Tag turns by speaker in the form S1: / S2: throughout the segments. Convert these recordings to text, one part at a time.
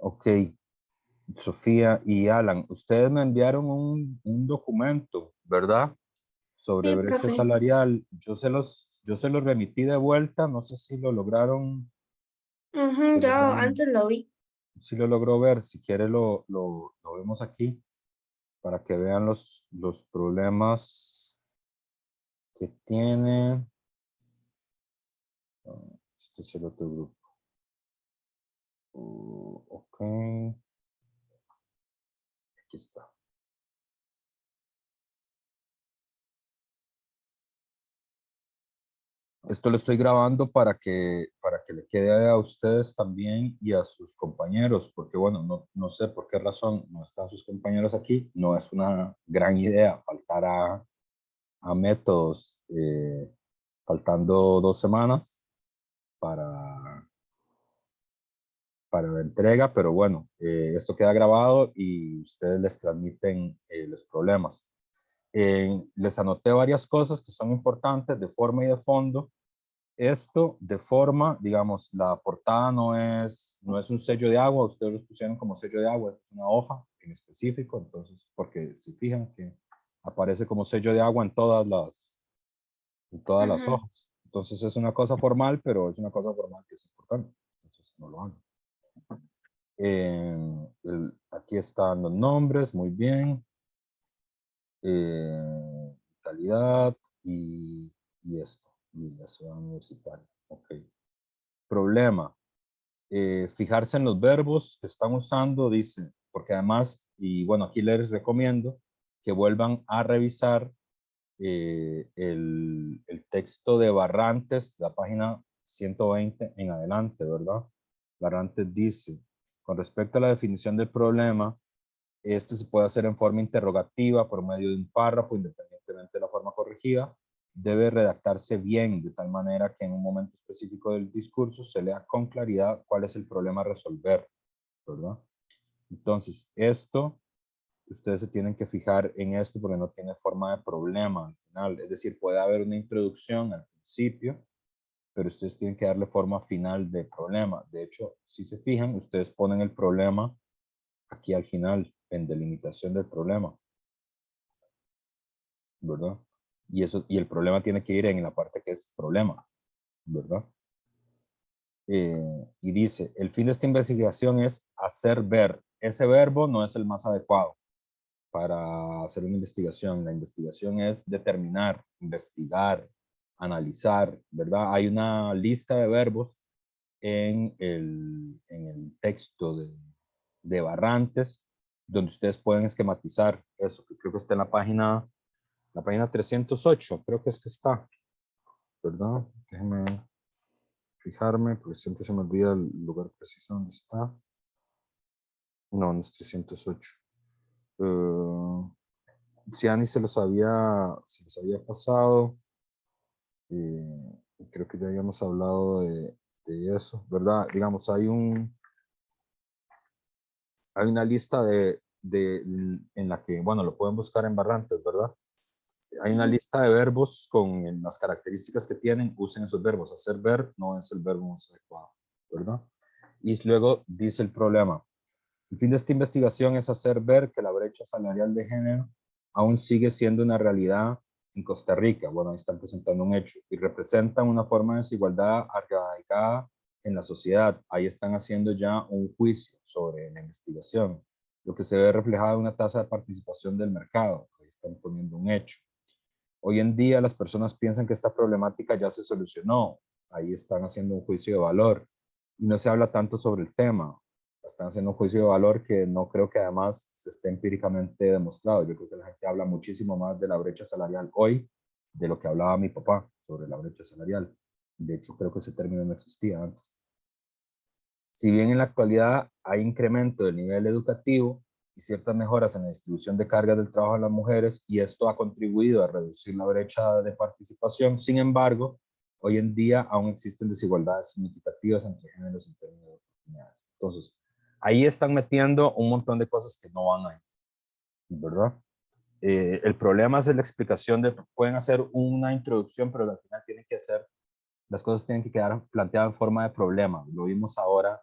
S1: Ok, Sofía y Alan, ustedes me enviaron un documento, ¿verdad? Sobre
S2: Sí,
S1: brecha
S2: profe.
S1: salarial. Yo se los remití de vuelta, no sé si lo lograron,
S2: Ujú,
S1: se
S2: yo
S1: lograron,
S2: antes lo vi.
S1: si lo logró ver, si quiere lo vemos aquí para que vean los problemas que tiene. Este es el otro grupo. Ok, aquí está. Esto lo estoy grabando para que le quede a ustedes también y a sus compañeros, porque bueno, no sé por qué razón no están sus compañeros aquí. No es una gran idea faltar a métodos faltando 2 semanas para, para la entrega, pero bueno, esto queda grabado y ustedes les transmiten los problemas. Les anoté varias cosas que son importantes de forma y de fondo. Esto de forma, digamos, la portada no es un sello de agua, ustedes lo pusieron como sello de agua, es una hoja en específico, entonces, porque se fijan que aparece como sello de agua en todas las
S2: Ujú.
S1: hojas. Entonces es una cosa formal, pero es una cosa formal que es importante, entonces no lo hagan. Aquí están los nombres, muy bien. Calidad y esto, y la ciudad universitaria. Ok. Problema. Fijarse en los verbos que están usando, dice, porque además, y bueno, aquí les recomiendo que vuelvan a revisar el texto de Barrantes, la página 120 en adelante, ¿verdad? Barrantes dice, con respecto a la definición del problema, este se puede hacer en forma interrogativa por medio de un párrafo, independientemente de la forma corregida. Debe redactarse bien, de tal manera que en un momento específico del discurso se lea con claridad cuál es el problema a resolver, ¿verdad? Entonces, ustedes se tienen que fijar en esto porque no tiene forma de problema al final. Es decir, puede haber una introducción al principio, pero ustedes tienen que darle forma final de problema. De hecho, si se fijan, ustedes ponen el problema aquí al final, en delimitación del problema, ¿verdad? Y el problema tiene que ir en la parte que es problema, ¿verdad? Y dice, el fin de esta investigación es hacer ver. Ese verbo no es el más adecuado para hacer una investigación. La investigación es determinar, investigar, analizar, ¿verdad? Hay una lista de verbos en el texto de Barrantes, donde ustedes pueden esquematizar eso, que creo que está en la página 308, creo que es que está, ¿verdad? Déjenme fijarme, porque siempre se me olvida el lugar preciso donde está. No, no es 308. Si Ani se los había pasado, creo que ya habíamos hablado de eso, ¿verdad? Digamos, hay una lista en la que, bueno, lo pueden buscar en Barrantes, ¿verdad? Hay una
S2: Ujú.
S1: lista de verbos con las características que tienen, usen esos verbos. Hacer ver no es el verbo más adecuado, ¿verdad? Y luego dice el problema. El fin de esta investigación es hacer ver que la brecha salarial de género aún sigue siendo una realidad en Costa Rica. Bueno, ahí están presentando un hecho y representan una forma de desigualdad arraigada en la sociedad. Ahí están haciendo ya un juicio sobre la investigación, lo que se ve reflejado en una tasa de participación del mercado. Ahí están poniendo un hecho. Hoy en día las personas piensan que esta problemática ya se solucionó. Ahí están haciendo un juicio de valor y no se habla tanto sobre el tema. Están haciendo un juicio de valor que no creo que además se esté empíricamente demostrado. Yo creo que la gente habla muchísimo más de la brecha salarial hoy de lo que hablaba mi papá sobre la brecha salarial. De hecho, creo que ese término no existía antes. Si bien en la actualidad hay incremento del nivel educativo y ciertas mejoras en la distribución de cargas del trabajo en las mujeres, y esto ha contribuido a reducir la brecha de participación, sin embargo, hoy en día aún existen desigualdades significativas entre géneros en términos de oportunidades. Entonces, ahí están metiendo un montón de cosas que no van ahí, ¿verdad? El problema es la explicación pueden hacer una introducción, pero al final las cosas tienen que quedar planteadas en forma de problema. Lo vimos ahora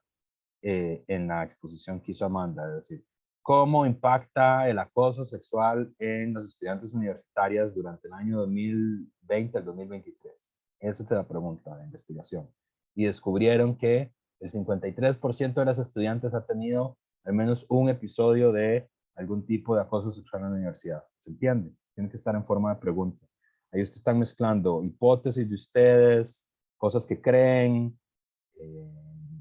S1: en la exposición que hizo Amanda, es decir, cómo impacta el acoso sexual en las estudiantes universitarias durante el año 2020 al 2023. Esa es la pregunta de investigación. Y descubrieron que el 53% de las estudiantes ha tenido al menos un episodio de algún tipo de acoso sexual en la universidad. ¿Se entiende? Tiene que estar en forma de pregunta. Ahí ustedes están mezclando hipótesis de ustedes, cosas que creen,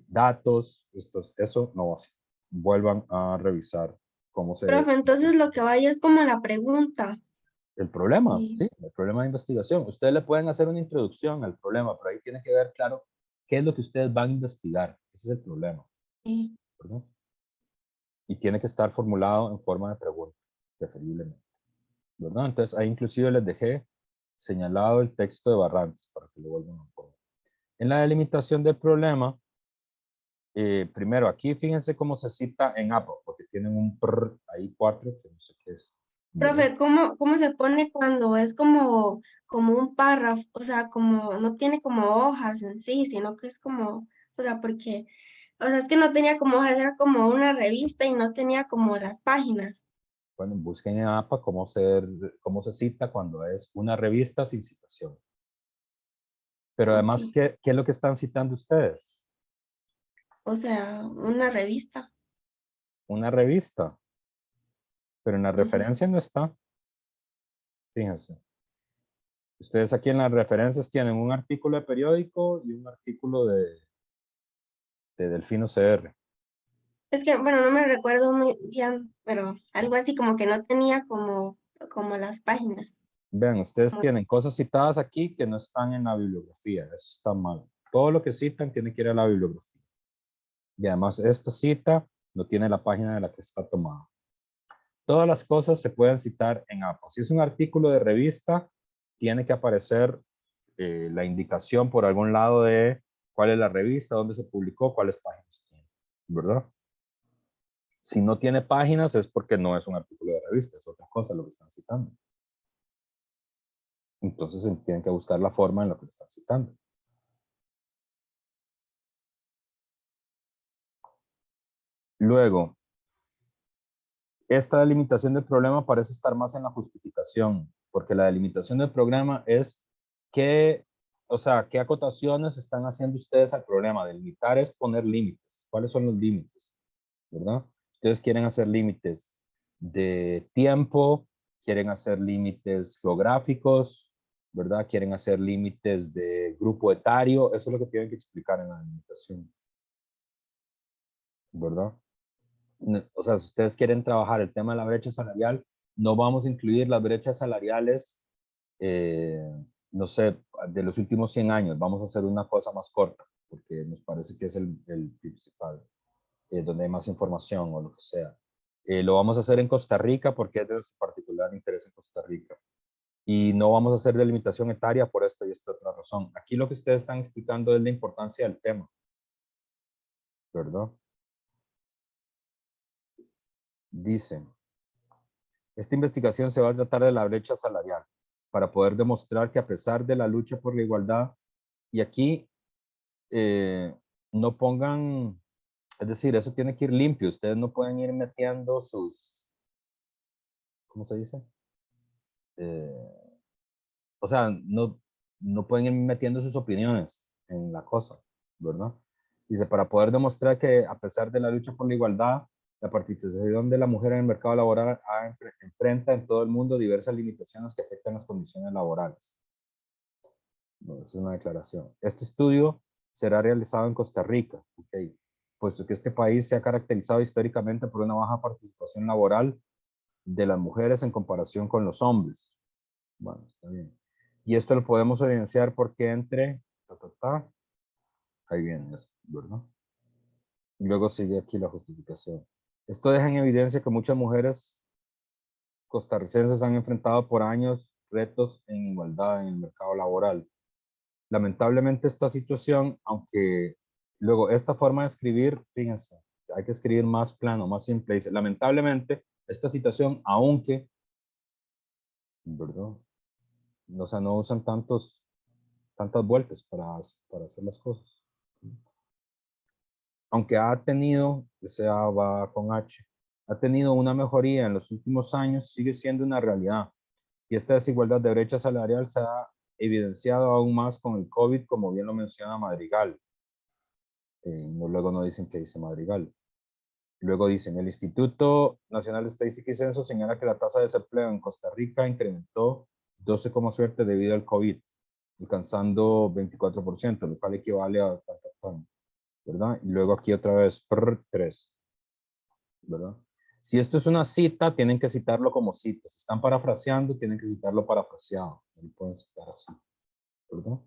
S1: datos, eso no va así. Vuelvan a revisar cómo se...
S2: Profe, entonces lo que vaya es como la pregunta.
S1: El problema,
S2: Y,
S1: sí, el problema de investigación. Ustedes le pueden hacer una introducción al problema, pero ahí tiene que ver claro qué es lo que ustedes van a investigar. Ese es el problema,
S2: y
S1: ¿verdad? Y tiene que estar formulado en forma de pregunta, preferiblemente, ¿verdad? Entonces ahí inclusive les dejé señalado el texto de Barrantes para que lo vuelvan a poner. En la delimitación del problema, primero aquí fíjense cómo se cita en APA, porque tienen un PR ahí 4, que no sé qué es, ¿verdad?
S2: profe, ¿cómo se pone cuando es como un párrafo? O sea, como no tiene como hojas en sí, sino que es como, o sea, porque, o sea, es que no tenía como hojas, era como una revista y no tenía como las páginas.
S1: Bueno, busquen en APA cómo se cita cuando es una revista sin citación. Pero
S2: Ok,
S1: además, ¿qué es lo que están citando ustedes?
S2: o sea, una revista.
S1: Una revista, pero en la
S2: Ujú.
S1: referencia no está, fíjense. Ustedes aquí en las referencias tienen un artículo de periódico y un artículo de Delfino CR.
S2: Es que, bueno, no me recuerdo muy bien, pero algo así como que no tenía como las páginas.
S1: Vean, ustedes
S2: Como-
S1: tienen cosas citadas aquí que no están en la bibliografía. Eso está mal. Todo lo que citan tiene que ir a la bibliografía. Y además, esta cita no tiene la página de la que está tomada. Todas las cosas se pueden citar en APA. Si es un artículo de revista, tiene que aparecer la indicación por algún lado de cuál es la revista, dónde se publicó, cuáles páginas tiene, ¿verdad? Si no tiene páginas es porque no es un artículo de revista, es otra cosa lo que están citando. Entonces tienen que buscar la forma en la que lo están citando. Luego, esta delimitación del problema parece estar más en la justificación, porque la delimitación del programa es qué, o sea, qué acotaciones están haciendo ustedes al problema. Delimitar es poner límites. ¿Cuáles son los límites? ¿Verdad? Ustedes quieren hacer límites de tiempo, quieren hacer límites geográficos, ¿verdad? Quieren hacer límites de grupo etario. Eso es lo que tienen que explicar en la delimitación, ¿verdad? O sea, si ustedes quieren trabajar el tema de la brecha salarial, no vamos a incluir las brechas salariales, eh, no sé, de los últimos 100 años. Vamos a hacer una cosa más corta, porque nos parece que es el principal, donde hay más información o lo que sea. Lo vamos a hacer en Costa Rica porque es de su particular interés en Costa Rica. Y no vamos a hacer delimitación etaria por esto y esta otra razón. Aquí lo que ustedes están explicando es la importancia del tema, ¿verdad? Dicen, esta investigación se va a tratar de la brecha salarial para poder demostrar que a pesar de la lucha por la igualdad, y aquí no pongan, es decir, eso tiene que ir limpio, ustedes no pueden ir metiendo sus, ¿cómo se dice? Eh, o sea, no pueden ir metiendo sus opiniones en la cosa, ¿verdad? Dice, para poder demostrar que a pesar de la lucha por la igualdad, la participación de la mujer en el mercado laboral enfrenta en todo el mundo diversas limitaciones que afectan las condiciones laborales. Bueno, es una declaración. Este estudio será realizado en Costa Rica, okay, puesto que este país se ha caracterizado históricamente por una baja participación laboral de las mujeres en comparación con los hombres. Bueno, está bien. Y esto lo podemos evidenciar porque ahí viene esto, ¿verdad? Y luego sigue aquí la justificación. Esto deja en evidencia que muchas mujeres costarricenses han enfrentado por años retos en igualdad en el mercado laboral. Lamentablemente esta situación, aunque luego esta forma de escribir, fíjense, hay que escribir más plano, más simple. Dice, lamentablemente esta situación, aunque, ¿verdad? O sea, no usan tantas vueltas para hacer las cosas. aunque ha tenido, ese A va con H, ha tenido una mejoría en los últimos años, sigue siendo una realidad. Y esta desigualdad de brecha salarial se ha evidenciado aún más con el COVID, como bien lo menciona Madrigal. Luego no dicen que dice Madrigal. Luego dicen, el Instituto Nacional de Estadística y Censo señala que la tasa de desempleo en Costa Rica incrementó 12,7 debido al COVID, alcanzando 24%, lo cual equivale a, ¿verdad? Y luego aquí otra vez, 3, ¿verdad? Si esto es una cita, tienen que citarlo como cita. Si están parafraseando, tienen que citarlo parafraseado. No lo pueden citar así, ¿verdad?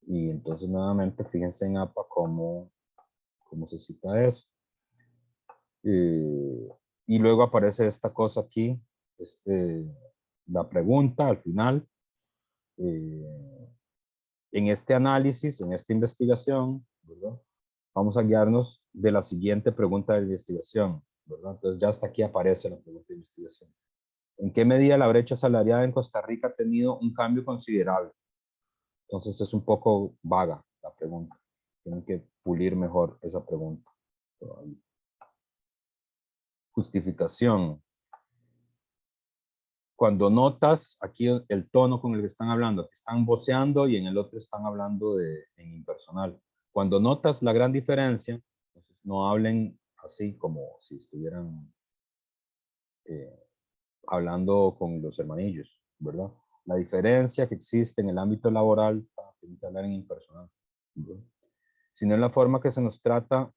S1: Y entonces nuevamente fíjense en APA cómo se cita eso. Y luego aparece esta cosa aquí, la pregunta al final. En este análisis, en esta investigación, ¿verdad? Vamos a guiarnos de la siguiente pregunta de investigación, ¿verdad? Entonces ya hasta aquí aparece la pregunta de investigación. ¿En qué medida la brecha salarial en Costa Rica ha tenido un cambio considerable? Entonces es un poco vaga la pregunta. Tienen que pulir mejor esa pregunta todavía. Justificación. Cuando notas aquí el tono con el que están hablando, que están voceando y en el otro están hablando en impersonal. Cuando notas la gran diferencia, entonces no hablen así como si estuvieran hablando con los hermanillos, ¿verdad? La diferencia que existe en el ámbito laboral, tienen que hablar en impersonal, ¿verdad? Sino en la forma que se nos trata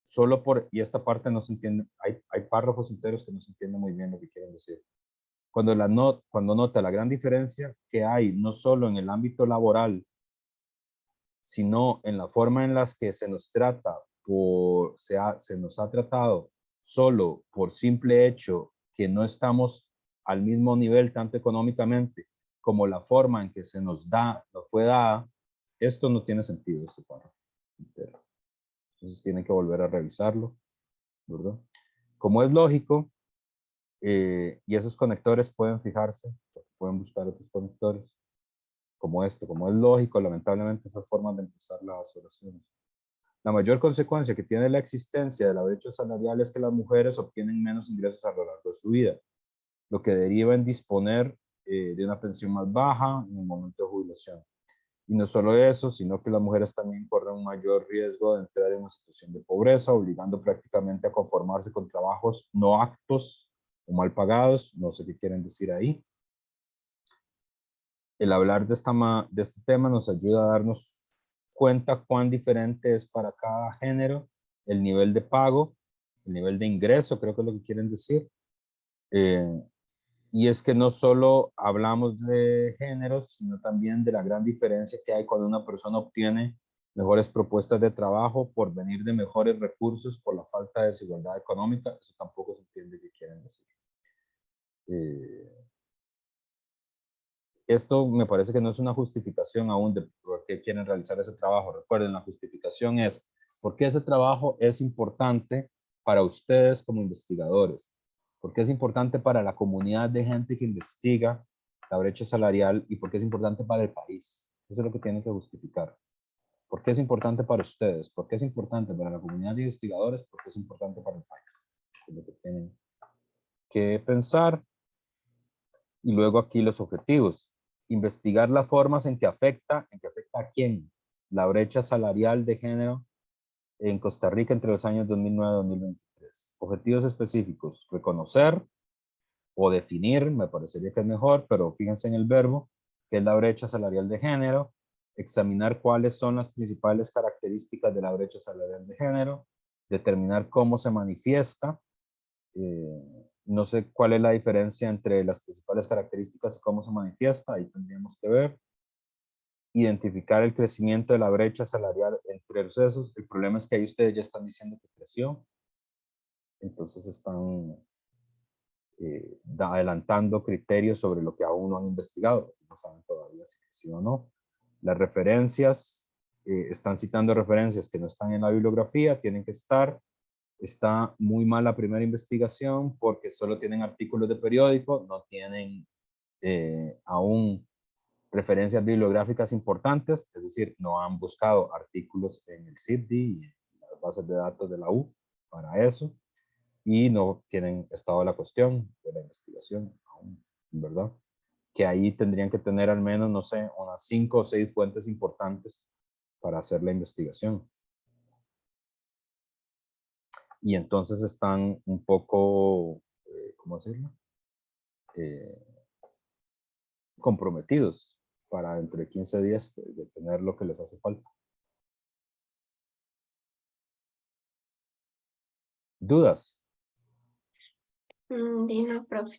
S1: solo por, y esta parte no se entiende, hay párrafos enteros que no se entiende muy bien lo que quieren decir. Cuando nota la gran diferencia que hay, no solo en el ámbito laboral, sino en la forma en las que se nos trata, se nos ha tratado solo por simple hecho que no estamos al mismo nivel tanto económicamente como la forma en que se nos fue dada, esto no tiene sentido, este párrafo entero. Entonces tienen que volver a revisarlo, ¿verdad? Como es lógico, y esos conectores pueden fijarse, pueden buscar otros conectores, como esto, como es lógico, lamentablemente esas formas de empezar las oraciones. La mayor consecuencia que tiene la existencia de la brecha salarial es que las mujeres obtienen menos ingresos a lo largo de su vida, lo que deriva en disponer de una pensión más baja en el momento de jubilación. Y no solo eso, sino que las mujeres también corren un mayor riesgo de entrar en una situación de pobreza, obligando prácticamente a conformarse con trabajos no aptos o mal pagados, no sé qué quieren decir ahí. El hablar de este tema nos ayuda a darnos cuenta cuán diferente es para cada género el nivel de pago, el nivel de ingreso, creo que es lo que quieren decir. Y es que no solo hablamos de géneros, sino también de la gran diferencia que hay cuando una persona obtiene mejores propuestas de trabajo por venir de mejores recursos por la falta de desigualdad económica. Eso tampoco se entiende qué quieren decir. Esto me parece que no es una justificación aún de por qué quieren realizar ese trabajo. Recuerden, la justificación es por qué ese trabajo es importante para ustedes como investigadores, por qué es importante para la comunidad de gente que investiga la brecha salarial y por qué es importante para el país. Eso es lo que tienen que justificar. ¿Por qué es importante para ustedes? ¿Por qué es importante para la comunidad de investigadores? ¿Por qué es importante para el país? Es lo que tienen que pensar. Y luego aquí los objetivos. Investigar las formas en que afecta a quién, la brecha salarial de género en Costa Rica entre los años 2009 y 2023. Objetivos específicos, reconocer o definir, me parecería que es mejor, pero fíjense en el verbo, que es la brecha salarial de género, examinar cuáles son las principales características de la brecha salarial de género, determinar cómo se manifiesta, no sé cuál es la diferencia entre las principales características y cómo se manifiesta, ahí tendríamos que ver. Identificar el crecimiento de la brecha salarial entre esos. El problema es que ahí ustedes ya están diciendo que creció, entonces están adelantando criterios sobre lo que aún no han investigado, no saben todavía si creció o no. Las referencias, están citando referencias que no están en la bibliografía, tienen que estar. Está muy mal la primera investigación porque solo tienen artículos de periódico, no tienen aún referencias bibliográficas importantes, es decir, no han buscado artículos en el CIPDI y en bases de datos de la U para eso y no tienen estado la cuestión de la investigación aún, ¿verdad? Que ahí tendrían que tener al menos, no sé, unas 5 o 6 fuentes importantes para hacer la investigación. Y entonces están un poco, ¿cómo decirlo? Comprometidos para dentro de 15 días de tener lo que les hace falta. ¿Dudas?
S2: Dino, profe.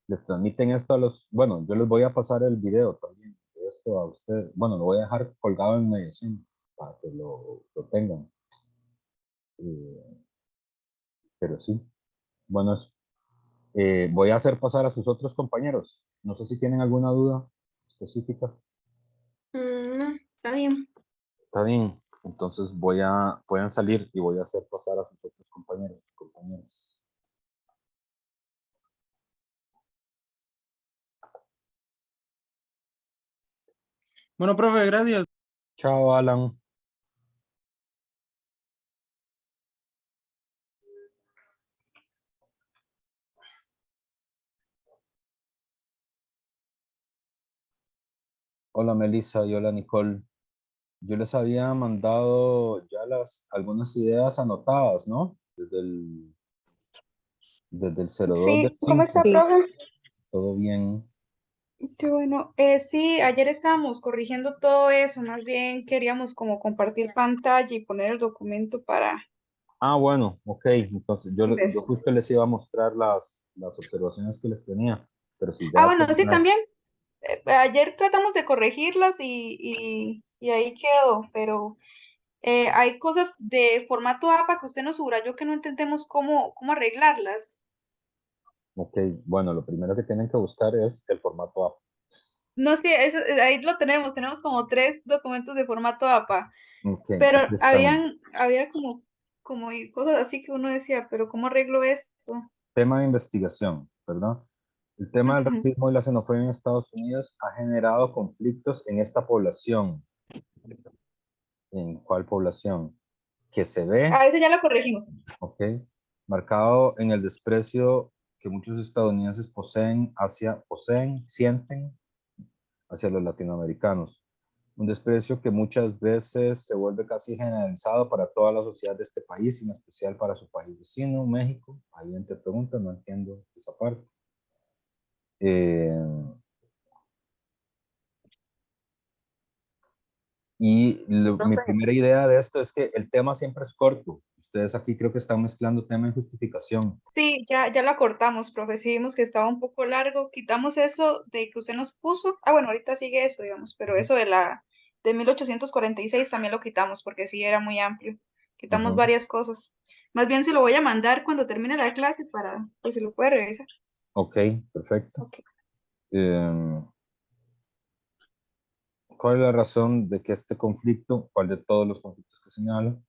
S1: Les transmiten esto a los, bueno, yo les voy a pasar el video también de esto a ustedes. Bueno, lo voy a dejar colgado en mediación para que lo tengan. Pero sí, bueno, voy a hacer pasar a sus otros compañeros. No sé si tienen alguna duda específica.
S2: No, está bien.
S1: Está bien, entonces pueden salir y voy a hacer pasar a sus otros compañeros y compañeras.
S3: Bueno, profe, gracias.
S1: Chao, Alan. Hola, Melissa y hola, Nicole. Yo les había mandado ya algunas ideas anotadas, ¿no? Desde el 02 del
S4: Sí, ¿cómo está,
S1: 5.
S4: profe?
S1: Todo bien.
S4: Qué bueno. Sí, ayer estábamos corrigiendo todo eso, más bien queríamos como compartir pantalla y poner el documento para...
S1: Ah, bueno, ok. Entonces yo
S4: ¿Ves?
S1: justo les iba a mostrar las observaciones que les tenía, pero si
S4: Ah,
S1: ya
S4: bueno, sí,
S1: terminaron.
S4: también. Ayer tratamos de corregirlas y ahí quedó, pero hay cosas de formato APA que usted nos subrayó que no entendemos cómo arreglarlas.
S1: Ok, bueno, lo primero que tienen que buscar es el formato APA.
S4: No sé, eso, ahí lo tenemos como 3 documentos de formato APA.
S1: Ok,
S4: Pero
S1: aquí están.
S4: había como y cosas así que uno decía, pero ¿cómo arreglo esto?
S1: Tema de investigación, ¿verdad? El tema del
S4: Ujú.
S1: racismo y la xenofobia en Estados Unidos ha generado conflictos en esta población. ¿En cuál población? Que se ve,
S4: A ese ya lo corregimos.
S1: ok, marcado en el desprecio que muchos estadounidenses sienten hacia los latinoamericanos. Un desprecio que muchas veces se vuelve casi generalizado para toda la sociedad de este país, en especial para su país vecino, México. Ahí entre preguntas, no entiendo esa parte. Eh, mi primera idea de esto es que el tema siempre es corto. Ustedes aquí creo que están mezclando tema y justificación.
S4: Sí, ya lo acortamos, profe. Sí vimos que estaba un poco largo. Quitamos eso de que usted nos puso. Ah, bueno, ahorita sigue eso, digamos, pero eso de 1846 también lo quitamos porque sí era muy amplio. Quitamos
S1: Ajá.
S4: varias cosas. Más bien se lo voy a mandar cuando termine la clase para que se lo pueda revisar.
S1: Ok, perfecto.
S4: Ok.
S1: Eh, ¿Cuál es la razón de que este conflicto, cuál de todos los conflictos que señalo?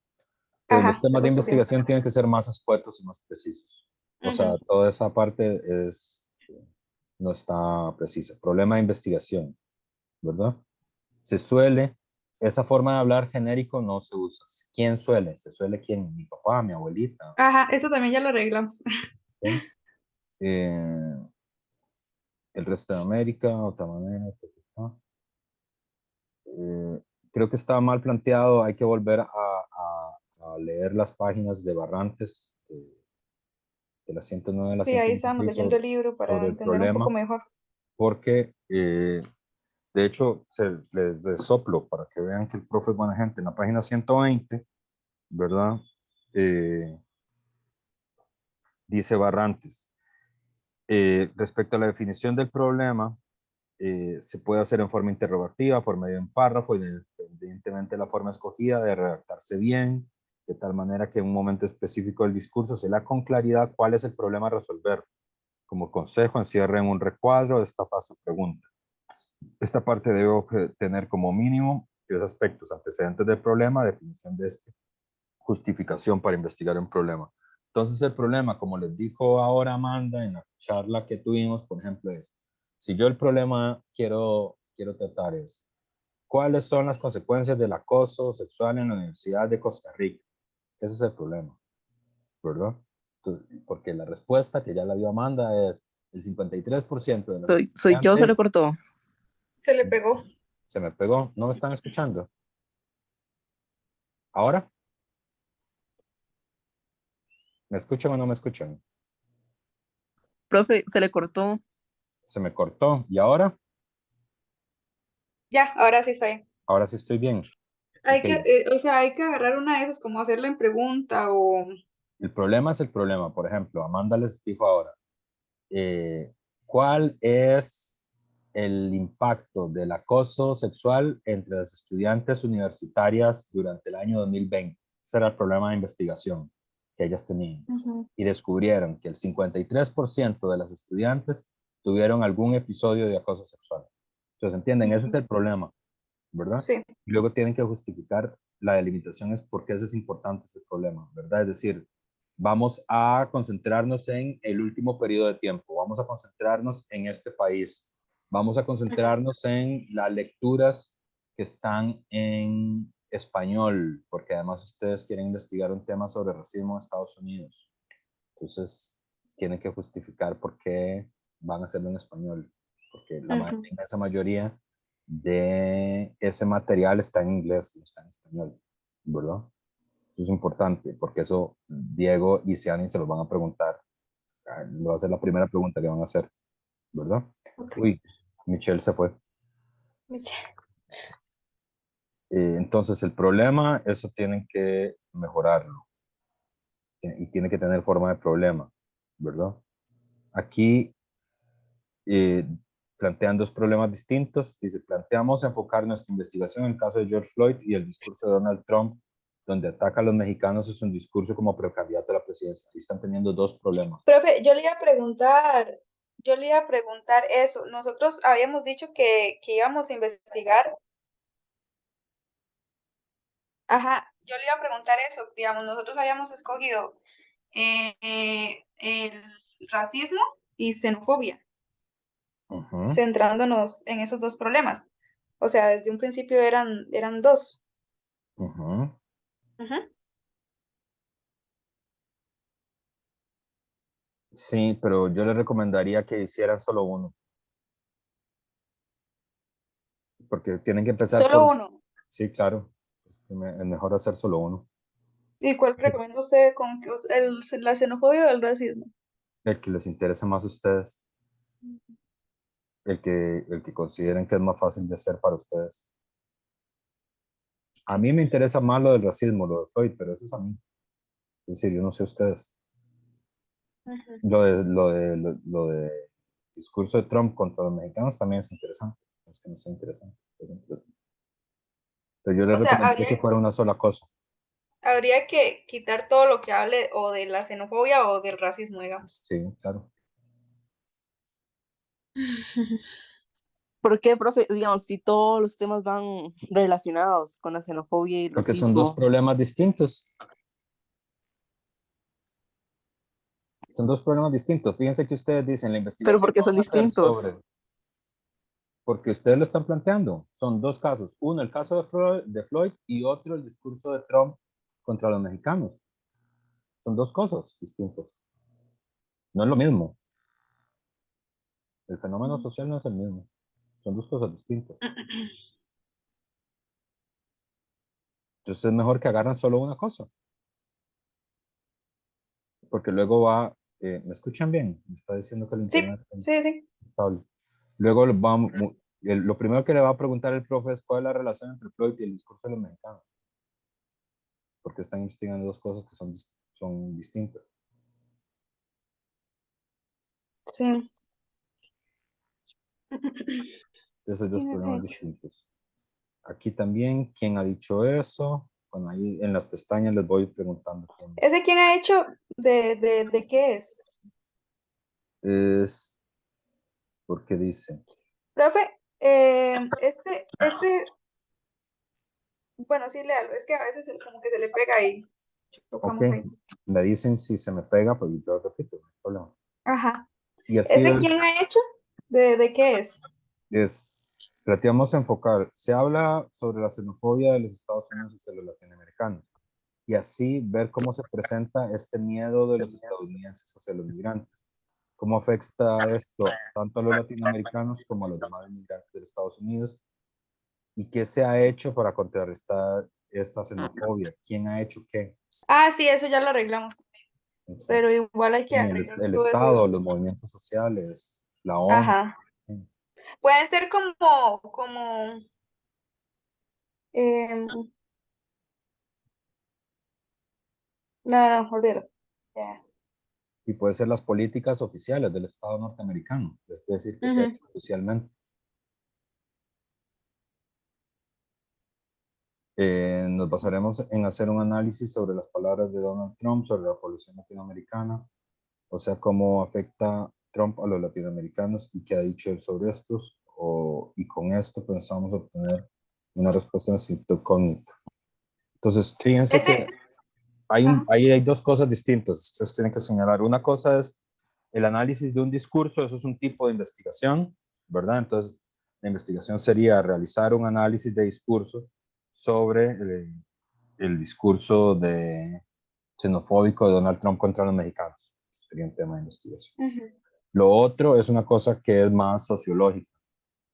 S1: Pues los
S4: Ajá, se
S1: temas de
S4: los pusimos.
S1: investigación tienen que ser más escuetos y más precisos. O sea,
S4: Ujú.
S1: toda esa parte no está precisa. Problema de investigación, ¿verdad? Se suele, esa forma de hablar genérico no se usa. ¿Quién suele? Se suele quién, mi papá, mi abuelita.
S4: Ajá, eso también ya lo arreglamos.
S1: ¿Ok? Eh, el resto de América, otra manera. Eh, Creo que estaba mal planteado, hay que volver a leer las páginas de Barrantes, de la 109 a la
S4: Sí, ahí
S1: 116
S4: estábamos leyendo el libro para
S1: sobre el
S4: entender un poco
S1: problema,
S4: mejor.
S1: porque de hecho les soplo para que vean que el profe es buena gente. En la página 120, ¿verdad? Eh, Dice Barrantes, respecto a la definición del problema, se puede hacer en forma interrogativa, por medio de un párrafo, independientemente de la forma escogida, de redactarse bien, de tal manera que en un momento específico del discurso se lea con claridad cuál es el problema a resolver. Como consejo, encierren un recuadro de esta fase de pregunta. Esta parte debe tener como mínimo 3 aspectos: antecedentes del problema, definición de este, justificación para investigar un problema. Entonces el problema, como les dijo ahora Amanda en la charla que tuvimos, por ejemplo, es, si yo el problema quiero tratar es, ¿cuáles son las consecuencias del acoso sexual en la Universidad de Costa Rica? Ese es el problema, ¿verdad? Entonces, porque la respuesta que ya la dio Amanda es el 53% de los
S5: Soy yo, se le
S1: estudiantes.
S5: cortó.
S4: Se le pegó.
S1: Se me pegó. ¿No me están escuchando? ¿Ahora? ¿Me escuchan o no me escuchan?
S5: Profe, se le cortó.
S1: Se me cortó. ¿Y ahora?
S4: Ya, ahora sí está bien.
S1: Ahora sí estoy bien.
S4: Hay
S1: Ok.
S4: que, o sea, hay que agarrar una de esas, como hacerla en pregunta o...
S1: El problema es el problema. Por ejemplo, Amanda les dijo ahora, ¿cuál es el impacto del acoso sexual entre las estudiantes universitarias durante el año 2020? Ese era el problema de investigación que ellas tenían. Y descubrieron que el 53% de las estudiantes tuvieron algún episodio de acoso sexual. Entonces, ¿entienden? Ese es el problema, ¿verdad?
S4: Sí.
S1: Y luego tienen que justificar la delimitación es porque ese es importante ese problema, ¿verdad? Es decir, vamos a concentrarnos en el último periodo de tiempo, vamos a concentrarnos en este país, vamos a concentrarnos en las lecturas que están en español, porque además ustedes quieren investigar un tema sobre racismo en Estados Unidos. Entonces, tienen que justificar por qué van a hacerlo en español, porque la inmensa mayoría de ese material está en inglés, no está en español, ¿verdad? Eso es importante, porque eso Diego y Ciani se los van a preguntar. Va a ser la primera pregunta que van a hacer, ¿verdad?
S4: Okay.
S1: Uy, Michelle se fue. Entonces, el problema, eso tienen que mejorarlo. Y tiene que tener forma de problema, ¿verdad? Aquí plantean dos problemas distintos. Dice, planteamos enfocar nuestra investigación en el caso de George Floyd y el discurso de Donald Trump, donde ataca a los mexicanos, es un discurso como precandidato a la presidencia. Ahí están teniendo dos problemas.
S4: Profe, yo le iba a preguntar eso. Nosotros habíamos dicho que íbamos a investigar. Ajá, yo le iba a preguntar eso. Digamos, nosotros habíamos escogido el racismo y xenofobia, centrándonos en esos dos problemas. O sea, desde un principio eran dos.
S1: Sí, pero yo les recomendaría que hicieran solo uno. Porque tienen que empezar
S4: Solo
S1: por...
S4: uno.
S1: Sí, claro. Es mejor hacer solo uno.
S4: ¿Y cuál recomienda usted con la xenofobia o el racismo?
S1: El que les interesa más a ustedes. El que consideren que es más fácil de hacer para ustedes. A mí me interesa más lo del racismo, lo de Floyd, pero eso es a mí. Es decir, yo no sé ustedes. Lo de discurso de Trump contra los mexicanos también es interesante. No es que no sea interesante. Es interesante. Pero yo les
S4: O sea,
S1: recomendaría que fuera una sola cosa.
S4: habría que quitar todo lo que hable o de la xenofobia o del racismo, digamos.
S1: Sí, claro.
S5: ¿Por qué, profe? Digamos, si todos los temas van relacionados con la xenofobia y el
S1: Porque son dos
S5: racismo.
S1: problemas distintos. Son dos problemas distintos. Fíjense que ustedes dicen, la
S5: Pero
S1: investigación
S5: porque
S1: la
S5: son
S1: van a hacer
S5: distintos.
S1: sobre... Porque ustedes lo están planteando. Son dos casos. Uno, el caso de Floyd y otro, el discurso de Trump contra los mexicanos. Son dos cosas distintas. No es lo mismo. El fenómeno social no es el mismo. Son dos cosas distintas. Entonces es mejor que agarren solo una cosa. Porque luego va... ¿me escuchan bien? Me está diciendo que el
S4: Sí,
S1: internet
S4: sí, sí.
S1: está estable. Luego lo primero que le va a preguntar el profe es cuál es la relación entre Floyd y el discurso de los mexicanos. Porque están investigando dos cosas que son distintas.
S4: Sí.
S1: Esos dos problemas distintos. Aquí también, ¿quién ha dicho eso? Bueno, ahí en las pestañas les voy preguntando quién
S4: ¿Ese quién ha hecho de qué es?
S1: es. Porque dice,
S4: Profe, bueno, sí, léalo, es que a veces como que se le pega y
S1: ok,
S4: chocamos ahí.
S1: me dicen si se me pega, pues yo repito, no hay problema.
S4: Ajá.
S1: Y así
S4: ¿Ese quién ha hecho de qué es?
S1: es Tratemos de enfocar, se habla sobre la xenofobia de los Estados Unidos hacia los latinoamericanos y así ver cómo se presenta este miedo de los estadounidenses hacia los migrantes. ¿Cómo afecta esto tanto a los latinoamericanos como a los demás inmigrantes de Estados Unidos? ¿Y qué se ha hecho para contrarrestar esta xenofobia? ¿Quién ha hecho qué?
S4: Ah, sí, eso ya lo arreglamos. Pero igual hay que arreglar
S1: El
S4: todo eso.
S1: Estado, los movimientos sociales, la ONU.
S4: Ajá. Pueden ser como, em, no, olvídalo. Ya.
S1: Y puede ser las políticas oficiales del Estado norteamericano, es decir, que se ha
S4: Ujú.
S1: hecho oficialmente. Nos basaremos en hacer un análisis sobre las palabras de Donald Trump sobre la población latinoamericana, o sea, cómo afecta Trump a los latinoamericanos y qué ha dicho él sobre estos, y con esto pensamos obtener una respuesta en sentido cógnito. Entonces, fíjense
S4: Ese,
S1: que ahí hay dos cosas distintas. Ustedes tienen que señalar. Una cosa es el análisis de un discurso, eso es un tipo de investigación, ¿verdad? Entonces, la investigación sería realizar un análisis de discurso sobre el discurso xenofóbico de Donald Trump contra los mexicanos. Sería un tema de investigación.
S4: ujú.
S1: Lo otro es una cosa que es más sociológica,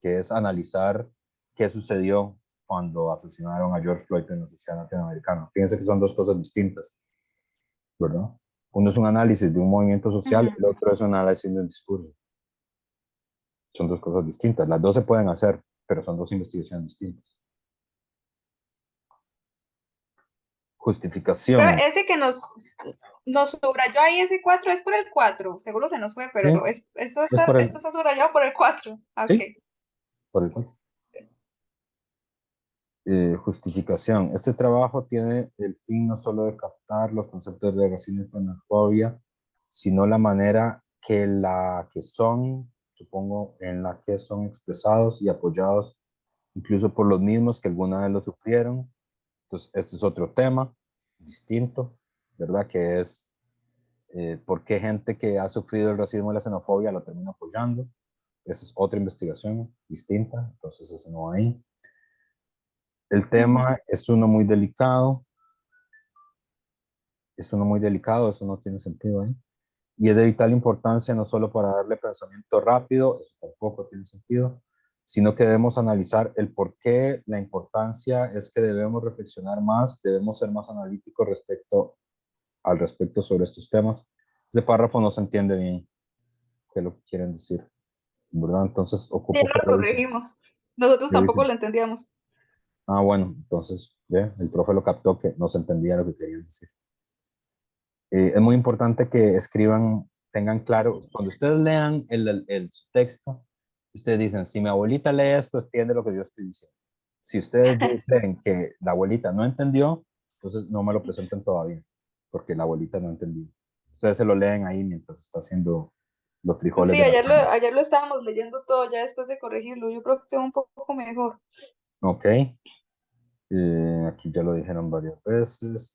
S1: que es analizar qué sucedió cuando asesinaron a George Floyd en la sociedad latinoamericana. Fíjense que son dos cosas distintas, ¿verdad? Uno es un análisis de un movimiento social y el otro es un análisis de un discurso. Son dos cosas distintas. Las dos se pueden hacer, pero son dos investigaciones distintas. Justificación.
S4: Pero ese que nos subrayó ahí, ese 4 es por el 4. Seguro se nos fue,
S1: Sí,
S4: pero
S1: es por
S4: esto está subrayado por el 4. Ok.
S1: sí, por el cuatro. Justificación. Este trabajo tiene el fin no solo de captar los conceptos de racismo y xenofobia, sino la manera que son, supongo, en la que son expresados y apoyados incluso por los mismos que alguna vez lo sufrieron. Entonces, este es otro tema distinto, ¿verdad? Que es por qué gente que ha sufrido el racismo y la xenofobia lo termina apoyando. Esa es otra investigación distinta, entonces eso no va ahí. El tema es uno muy delicado, eso no tiene sentido ahí. Y es de vital importancia no solo para darle pensamiento rápido, eso tampoco tiene sentido, sino que debemos analizar el por qué, la importancia es que debemos reflexionar más, debemos ser más analíticos al respecto sobre estos temas. Ese párrafo no se entiende bien qué es lo que quieren decir, ¿verdad? Entonces
S4: Sí,
S1: ocupo que
S4: lo
S1: revisen.
S4: corregimos. Nosotros tampoco
S1: revisen.
S4: lo entendíamos.
S1: Ah, bueno, entonces, el profe lo captó que no se entendía lo que querían decir. Es muy importante que escriban, tengan claro, cuando ustedes lean el texto, ustedes dicen, si mi abuelita lee esto, entiende lo que yo estoy diciendo. Si ustedes dicen que la abuelita no entendió, entonces no me lo presenten todavía, porque la abuelita no entendió. Ustedes se lo leen ahí mientras está haciendo los frijoles
S4: Sí,
S1: de la tarde.
S4: ayer lo estábamos leyendo todo ya después de corregirlo. Yo creo que quedó un poco mejor.
S1: Ok. Aquí ya lo dijeron varias veces.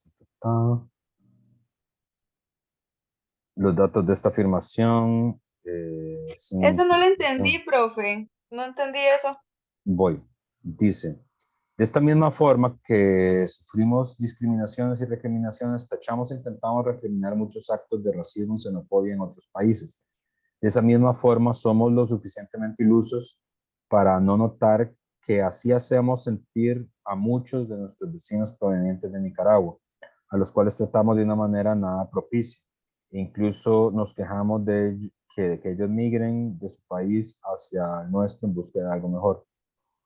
S1: Los datos de esta afirmación.
S4: Eso no lo entendí, profe. No entendí eso.
S1: Voy. Dice, de esta misma forma que sufrimos discriminaciones y recriminaciones, tachamos e intentamos recriminar muchos actos de racismo y xenofobia en otros países. De esa misma forma, somos lo suficientemente ilusos para no notar que así hacemos sentir a muchos de nuestros vecinos provenientes de Nicaragua, a los cuales tratamos de una manera nada propicia. Incluso nos quejamos de que ellos migren de su país hacia el nuestro en búsqueda de algo mejor.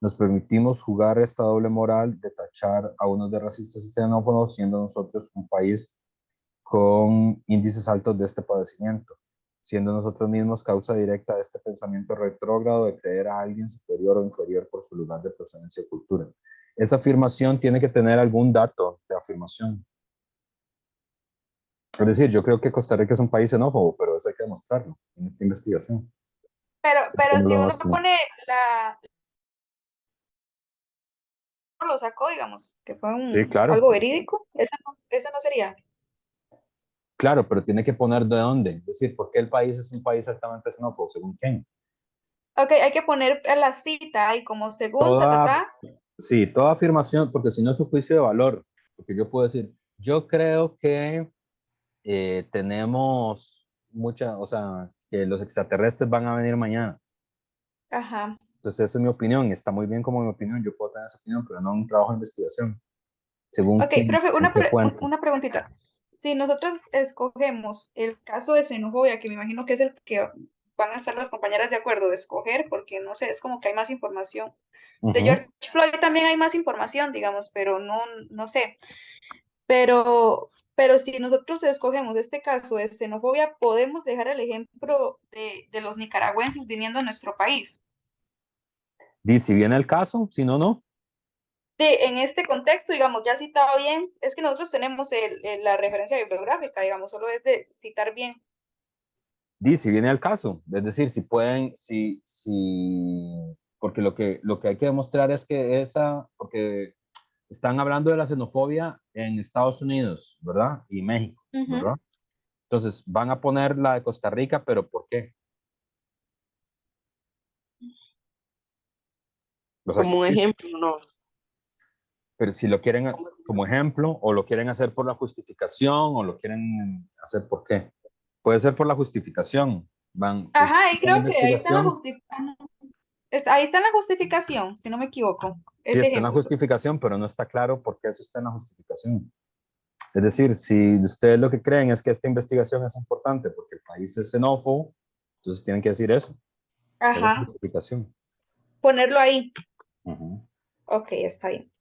S1: Nos permitimos jugar esta doble moral de tachar a unos de racistas y xenófobos, siendo nosotros un país con índices altos de este padecimiento, siendo nosotros mismos causa directa de este pensamiento retrógrado de creer a alguien superior o inferior por su lugar de procedencia y cultura. Esa afirmación tiene que tener algún dato de afirmación. Es decir, yo creo que Costa Rica es un país xenófobo, pero eso hay que demostrarlo en esta investigación.
S4: Pero
S1: ¿Cómo
S4: si
S1: lo
S4: uno
S1: demuestran?
S4: pone lo sacó, digamos, que fue
S1: Sí, claro.
S4: algo verídico, esa no sería.
S1: Claro, pero tiene que poner de dónde. Es decir, ¿por qué el país es un país altamente xenófobo? ¿Según quién?
S4: Ok, hay que poner la cita ahí como según, ta, ta,
S1: Toda,
S4: ta.
S1: sí, toda afirmación, porque si no es un juicio de valor, porque yo puedo decir, yo creo que tenemos mucha, o sea, que los extraterrestres van a venir mañana.
S4: Ajá.
S1: Entonces, esa es mi opinión, y está muy bien como mi opinión, yo puedo tener esa opinión, pero no un trabajo de investigación. Según
S4: Ok,
S1: quién,
S4: profe,
S1: con qué fuente.
S4: una preguntita. Si nosotros escogemos el caso de xenofobia, que me imagino que es el que van a estar las compañeras de acuerdo de escoger, porque no sé, es como que hay más información. De
S1: Ujú.
S4: George Floyd también hay más información, digamos, pero no sé. Pero si nosotros escogemos este caso de xenofobia, podemos dejar el ejemplo de los nicaragüenses viniendo a nuestro país.
S1: Dice, si viene el caso, si no, no.
S4: En este contexto, digamos, ya citado bien, es que nosotros tenemos la referencia bibliográfica, digamos, solo es de citar bien.
S1: Dice, si viene el caso. Es decir, si pueden, porque lo que hay que demostrar es que porque están hablando de la xenofobia en Estados Unidos, ¿verdad? Y México,
S4: Ujú.
S1: ¿verdad? Entonces, van a poner la de Costa Rica, pero ¿por qué? O sea,
S5: Como un
S1: sí,
S5: ejemplo, no.
S1: pero si lo quieren como ejemplo, o lo quieren hacer por la justificación, o lo quieren hacer por qué. Puede ser por la justificación.
S4: Ajá, y
S1: La
S4: creo que ahí está la
S1: investigación,
S4: ahí está la justificación, si no me equivoco,
S1: sí
S4: ese
S1: está en la
S4: ejemplo.
S1: justificación, pero no está claro por qué eso está en la justificación. Es decir, si ustedes lo que creen es que esta investigación es importante porque el país es xenófobo, entonces tienen que decir eso. ¿Cuál es la
S4: Ajá,
S1: justificación?
S4: ponerlo ahí.
S1: Ujú.
S4: Ok, está bien.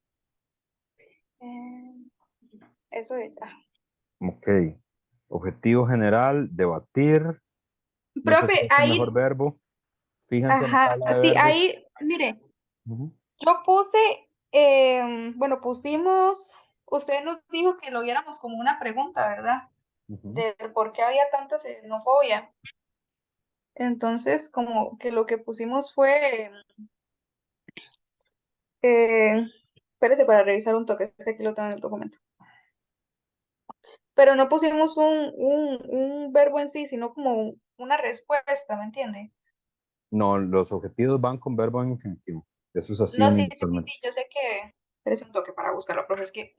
S4: Eh, eso es.
S1: Ok. Objetivo general, debatir. No sé si
S4: Profe,
S1: es el
S4: ahí,
S1: mejor verbo. Fíjense en la
S4: ajá,
S1: tabla de
S4: sí,
S1: verbos.
S4: ahí, mire,
S1: Ujú,
S4: yo puse, bueno, pusimos, usted nos dijo que lo viéramos como una pregunta, ¿verdad?
S1: ujú.
S4: De por qué había tanta xenofobia. Entonces, como que lo que pusimos fue, eh, espérese para revisar un toque, es que aquí lo tengo en el documento. Pero no pusimos un verbo en sí, sino como una respuesta, ¿me entiende?
S1: No, los objetivos van con verbo en infinitivo. Eso es así
S4: No, sí, sí, sí,
S1: universalmente.
S4: sí, yo sé que, espérese un toque para buscarlo, pero es que,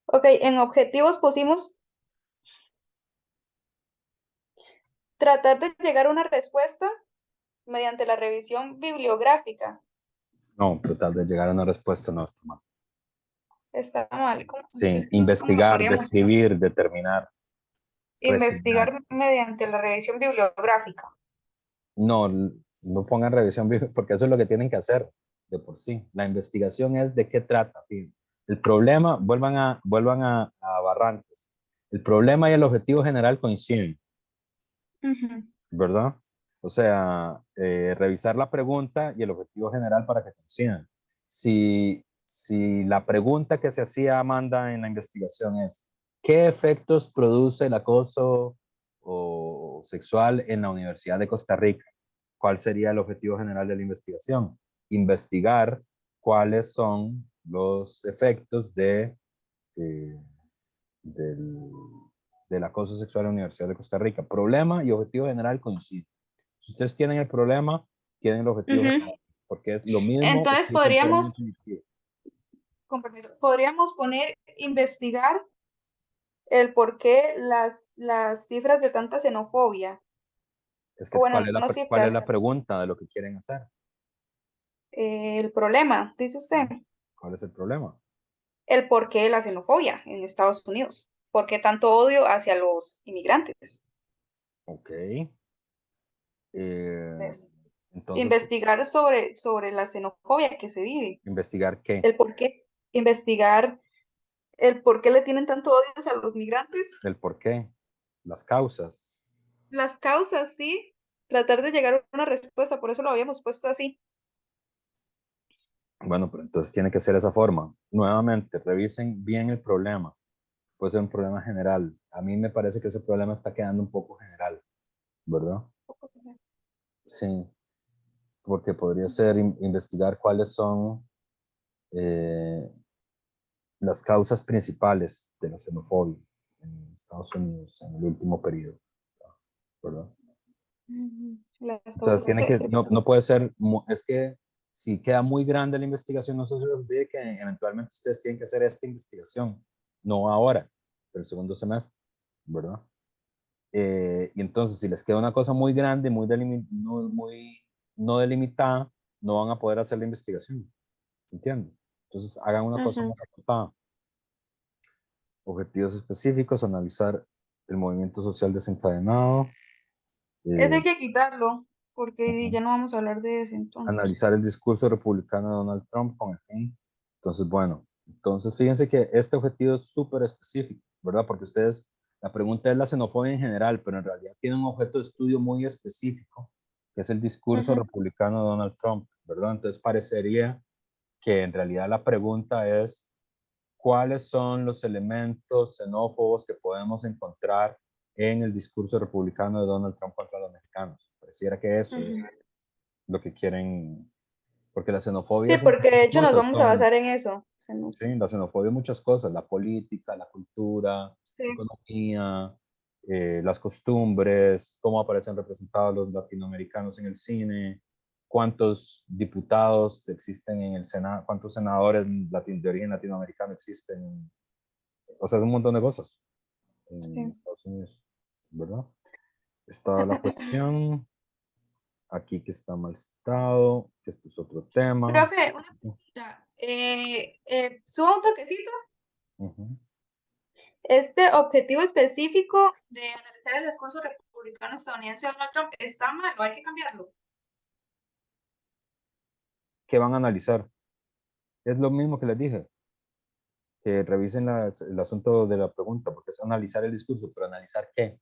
S4: ok, en objetivos pusimos tratar de llegar a una respuesta mediante la revisión bibliográfica.
S1: No, tratar de llegar a una respuesta no está mal.
S4: Está mal,
S1: Sí,
S4: es que no sé cómo lo
S1: investigar,
S4: podríamos
S1: describir, determinar, reseñar.
S4: investigar mediante la revisión bibliográfica.
S1: No, no pongan revisión porque eso es lo que tienen que hacer de por sí. La investigación es de qué trata. Fíjense. El problema, vuelvan a Barrantes. El problema y el objetivo general coinciden,
S4: Ujú.
S1: ¿verdad? O sea, revisar la pregunta y el objetivo general para que coincidan. Si la pregunta que se hacía Amanda en la investigación es, ¿qué efectos produce el acoso o sexual en la Universidad de Costa Rica? ¿Cuál sería el objetivo general de la investigación? Investigar cuáles son los efectos eh, del, del acoso sexual en la Universidad de Costa Rica. Problema y objetivo general coinciden. Si ustedes tienen el problema, tienen el objetivo
S4: Ujú.
S1: general, porque es lo mismo
S4: Entonces
S1: escrito en términos
S4: podríamos,
S1: infinitivos.
S4: con permiso, podríamos poner investigar el por qué las cifras de tanta xenofobia,
S1: Es
S4: o
S1: que,
S4: bueno, no
S1: cuál es
S4: cifras,
S1: la pregunta de lo que quieren hacer?
S4: el problema, dice usted,
S1: ¿Cuál es el problema?
S4: el por qué la xenofobia en Estados Unidos, por qué tanto odio hacia los inmigrantes.
S1: Ok. Eh,
S4: ¿Ves?
S1: entonces,
S4: Investigar sobre la xenofobia que se vive,
S1: ¿investigar qué?
S4: el por qué, investigar el por qué le tienen tanto odio a los migrantes,
S1: El por qué, las causas.
S4: las causas, sí, tratar de llegar a una respuesta, por eso lo habíamos puesto así.
S1: Bueno, pero entonces tiene que ser esa forma. Nuevamente, revisen bien el problema. Puede ser un problema general. A mí me parece que ese problema está quedando un poco general, ¿verdad? Sí, porque podría ser investigar cuáles son eh, las causas principales de la xenofobia en Estados Unidos en el último periodo, ¿verdad?
S4: Las
S1: O sea,
S4: causas
S1: no, no puede ser, es que si queda muy grande la investigación, no se les olvide que eventualmente ustedes tienen que hacer esta investigación, no ahora, pero el segundo semestre, ¿verdad? Y entonces, si les queda una cosa muy grande, no delimitada, no van a poder hacer la investigación, ¿entienden? Entonces, hagan una cosa
S4: Ujú.
S1: más acotada. Objetivos específicos, analizar el movimiento social desencadenado,
S4: Ese hay
S1: eh,
S4: que quitarlo, porque
S1: ujú,
S4: ya no vamos a hablar de ese entonces.
S1: analizar el discurso republicano de Donald Trump con el fin. Entonces, bueno, entonces fíjense que este objetivo es súper específico, ¿verdad? Porque ustedes, la pregunta es la xenofobia en general, pero en realidad tiene un objeto de estudio muy específico, que es el discurso
S4: Ujú.
S1: republicano de Donald Trump, ¿verdad? Entonces parecería que en realidad la pregunta es, ¿cuáles son los elementos xenófobos que podemos encontrar en el discurso republicano de Donald Trump contra los mexicanos? Pareciera que eso es
S4: Ujú.
S1: lo que quieren, porque la xenofobia
S4: Sí,
S1: es
S4: porque de
S1: muchas
S4: hecho nos
S1: cosas,
S4: vamos a
S1: son,
S4: basar en eso.
S1: sí, la xenofobia es muchas cosas, la política, la cultura,
S4: Sí.
S1: economía, las costumbres, cómo aparecen representados los latinoamericanos en el cine, cuántos diputados existen en el Senado, cuántos senadores de origen latinoamericano existen, o sea, es un montón de cosas en
S4: Sí.
S1: Estados Unidos, ¿verdad? Está la cuestión, aquí que está mal estado, que este es otro tema.
S4: Profe, una pregunta. Suba un toquecito.
S1: Ujú.
S4: Este objetivo específico de analizar el discurso republicano estadounidense de Donald Trump está mal o hay que cambiarlo.
S1: ¿Qué van a analizar? Es lo mismo que les dije, que revisen el asunto de la pregunta, porque es analizar el discurso, pero ¿analizar qué?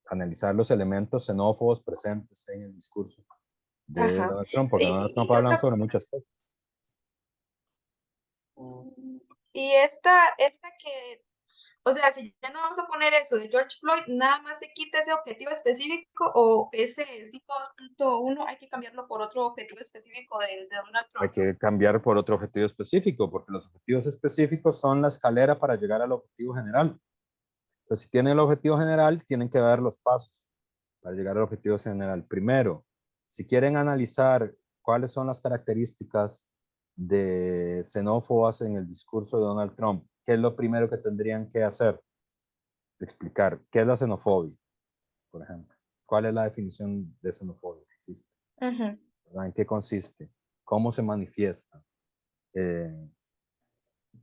S1: Analizar los elementos xenófobos presentes en el discurso de
S4: Ajá.
S1: Donald Trump, porque Donald Trump
S4: Y
S1: habla
S4: otra,
S1: sobre muchas cosas.
S4: y esta que, o sea, si ya no vamos a poner eso de George Floyd, nada más se quita ese objetivo específico o ese 5.2.1 hay que cambiarlo por otro objetivo específico de Donald
S1: Hay
S4: Trump.
S1: que cambiar por otro objetivo específico, porque los objetivos específicos son la escalera para llegar al objetivo general. Entonces, si tienen el objetivo general, tienen que ver los pasos para llegar al objetivo general. Primero, si quieren analizar cuáles son las características de xenófobas en el discurso de Donald Trump, ¿qué es lo primero que tendrían que hacer? Explicar qué es la xenofobia, por ejemplo. ¿Cuál es la definición de xenofobia que existe?
S4: Ujú.
S1: ¿Verdad? ¿En qué consiste? ¿Cómo se manifiesta? Eh,